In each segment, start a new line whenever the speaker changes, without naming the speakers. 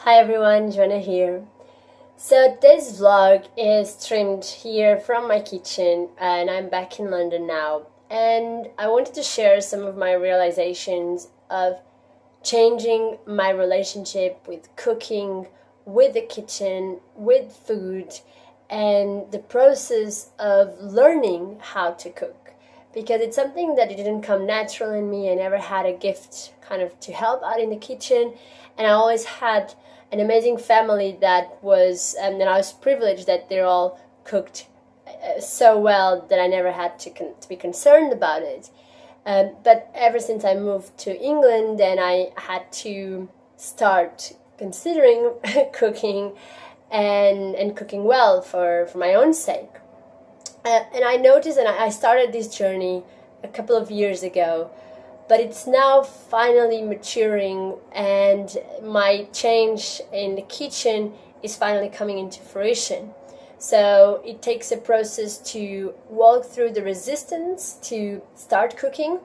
Hi everyone, Joana here. So this vlog is streamed here from my kitchen and I'm back in London now, and I wanted to share some of my realizations of changing my relationship with cooking, with the kitchen, with food, and the process of learning how to cook, because it's something that it didn't come natural in me. I never had a gift kind of to help out in the kitchen, and I always had an amazing family that was, and I was privileged that they're all cooked so well that I never had to be concerned about it. But ever since I moved to England, then I had to start considering cooking and cooking well for my own sake. And I noticed, and I started this journey a couple of years ago, but it's now finally maturing, and my change in the kitchen is finally coming into fruition. So it takes a process to walk through the resistance to start cooking,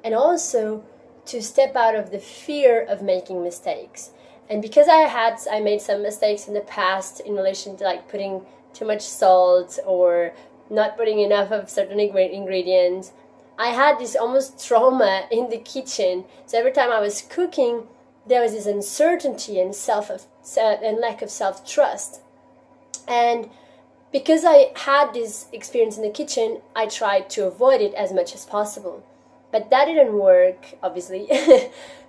and also to step out of the fear of making mistakes. And because I made some mistakes in the past in relation to like putting too much salt or not putting enough of certain ingredients, I had this almost trauma in the kitchen. So every time I was cooking, there was this uncertainty and lack of self-trust. And because I had this experience in the kitchen, I tried to avoid it as much as possible. But that didn't work, obviously.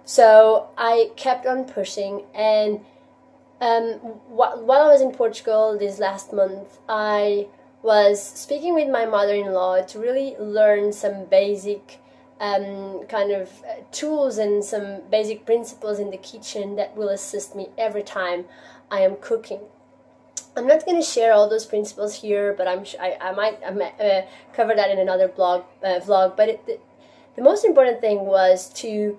So I kept on pushing, and while I was in Portugal this last month, I was speaking with my mother-in-law to really learn some basic tools and some basic principles in the kitchen that will assist me every time I am cooking. I'm not going to share all those principles here, but I might cover that in another vlog. But the most important thing was to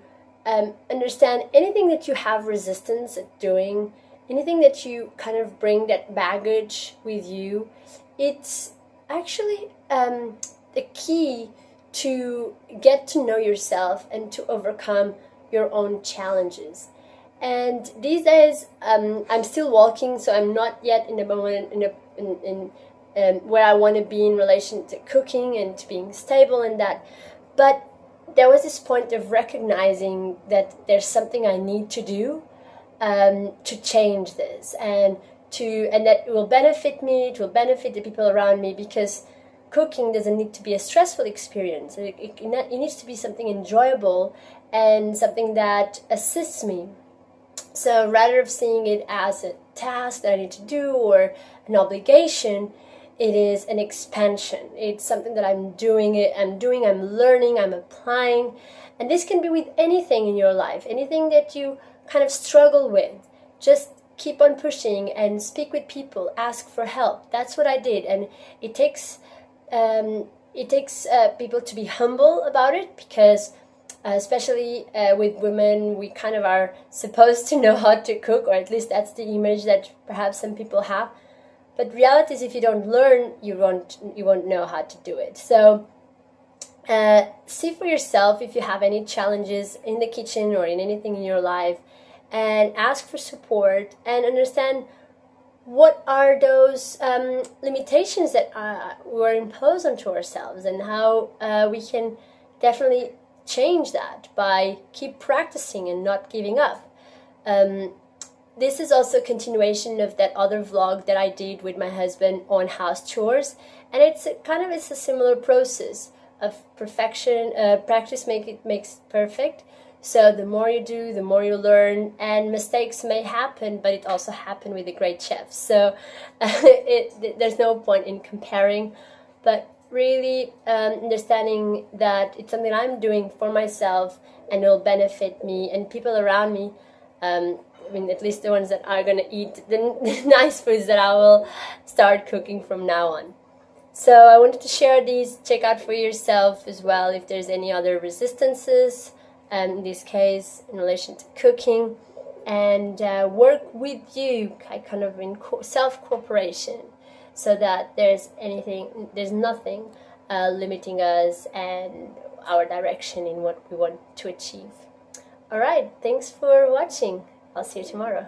understand anything that you have resistance at doing, anything that you kind of bring that baggage with you. It's actually the key to get to know yourself and to overcome your own challenges. And these days, I'm still walking, so I'm not yet in the moment where I want to be in relation to cooking and to being stable in that. But there was this point of recognizing that there's something I need to do to change this, and that it will benefit me, it will benefit the people around me, because cooking doesn't need to be a stressful experience. It needs to be something enjoyable and something that assists me. So rather of seeing it as a task that I need to do or an obligation, it is an expansion. It's something that I'm learning, I'm applying. And this can be with anything in your life, anything that you kind of struggle with. Just keep on pushing and speak with people, ask for help. That's what I did, and it takes people to be humble about it, because especially with women, we kind of are supposed to know how to cook, or at least that's the image that perhaps some people have. But reality is, if you don't learn, you won't know how to do it. So see for yourself if you have any challenges in the kitchen or in anything in your life, and ask for support, and understand what are those limitations that were imposed onto ourselves, and how we can definitely change that by keep practicing and not giving up. This is also a continuation of that other vlog that I did with my husband on house chores, and it's a similar process of perfection. Practice makes perfect. So the more you do, the more you learn, and mistakes may happen, but it also happened with a great chef. So there's no point in comparing, but really understanding that it's something I'm doing for myself, and it will benefit me and people around me. At least the ones that are going to eat the nice foods that I will start cooking from now on. So I wanted to share these. Check out for yourself as well if there's any other resistances, in this case in relation to cooking, and work with you kind of in self-cooperation, so that there's nothing limiting us and our direction in what we want to achieve. Alright, thanks for watching. I'll see you tomorrow.